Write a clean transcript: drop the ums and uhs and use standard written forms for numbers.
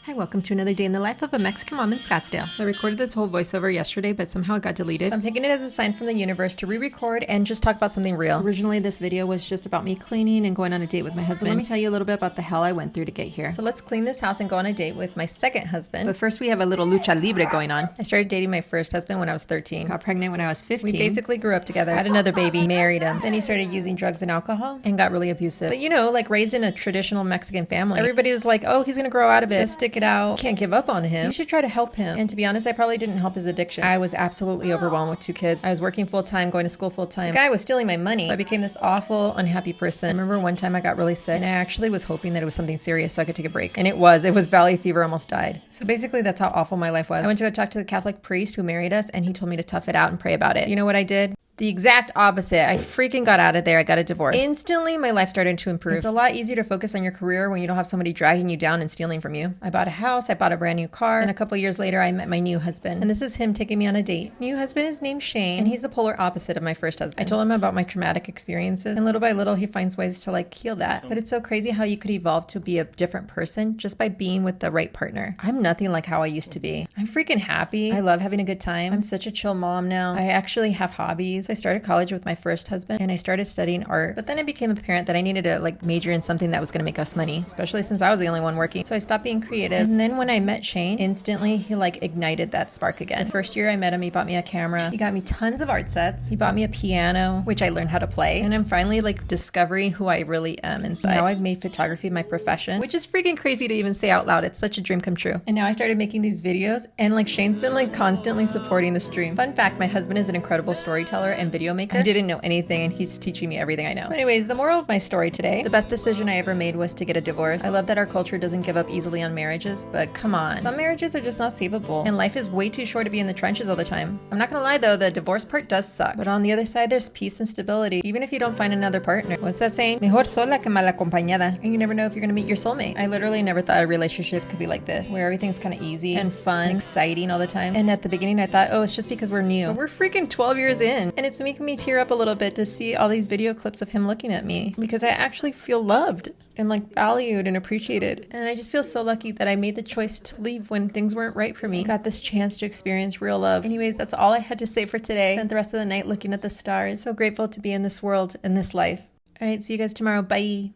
Hi, welcome to another day in the life of a Mexican mom in Scottsdale. So I recorded this whole voiceover yesterday, but somehow it got deleted. So I'm taking it as a sign from the universe to re-record and just talk about something real. Originally, this video was just about me cleaning and going on a date with my husband. Let me tell you a little bit about the hell I went through to get here. So let's clean this house and go on a date with my second husband. But first, we have a little lucha libre going on. I started dating my first husband when I was 13. Got pregnant when I was 15. We basically grew up together. Had another baby, married him. Then he started using drugs and alcohol and got really abusive. But you know, like raised in a traditional Mexican family, everybody was like, oh, he's gonna grow out of it. Just stick it out. Can't give up on him. You should try to help him. And to be honest, I probably didn't help his addiction. I was absolutely overwhelmed with 2 kids. I was working full time, going to school full time. The guy was stealing my money. So I became this awful, unhappy person. I remember one time I got really sick and I actually was hoping that it was something serious so I could take a break. And it was valley fever, almost died. So basically that's how awful my life was. I went to go talk to the Catholic priest who married us and he told me to tough it out and pray about it. So you know what I did? The exact opposite. I freaking got out of there. I got a divorce. Instantly, my life started to improve. It's a lot easier to focus on your career when you don't have somebody dragging you down and stealing from you. I bought a house. I bought a brand new car. And a couple years later, I met my new husband. And this is him taking me on a date. New husband is named Shane. And he's the polar opposite of my first husband. I told him about my traumatic experiences. And little by little, he finds ways to heal that. But it's so crazy how you could evolve to be a different person just by being with the right partner. I'm nothing like how I used to be. I'm freaking happy. I love having a good time. I'm such a chill mom now. I actually have hobbies. So I started college with my first husband and I started studying art, but then it became apparent that I needed to major in something that was going to make us money, especially since I was the only one working. So I stopped being creative. And then when I met Shane, instantly he ignited that spark again. The first year I met him, he bought me a camera. He got me tons of art sets. He bought me a piano, which I learned how to play. And I'm finally discovering who I really am inside. Now I've made photography my profession, which is freaking crazy to even say out loud. It's such a dream come true. And now I started making these videos and Shane's been constantly supporting this dream. Fun fact, my husband is an incredible storyteller and video maker. I didn't know anything and he's teaching me everything I know. So anyways, the moral of my story today, the best decision I ever made was to get a divorce. I love that our culture doesn't give up easily on marriages, but come on. Some marriages are just not savable and life is way too short to be in the trenches all the time. I'm not gonna lie though, the divorce part does suck. But on the other side, there's peace and stability, even if you don't find another partner. What's that saying? Mejor sola que mal acompañada. And you never know if you're gonna meet your soulmate. I literally never thought a relationship could be like this, where everything's kind of easy and fun and exciting all the time. And at the beginning I thought, oh, it's just because we're new. But we're freaking 12 years in and it's making me tear up a little bit to see all these video clips of him looking at me because I actually feel loved and valued and appreciated. And I just feel so lucky that I made the choice to leave when things weren't right for me. Got this chance to experience real love. Anyways, that's all I had to say for today. Spent the rest of the night looking at the stars. So grateful to be in this world and this life. All right, see you guys tomorrow. Bye.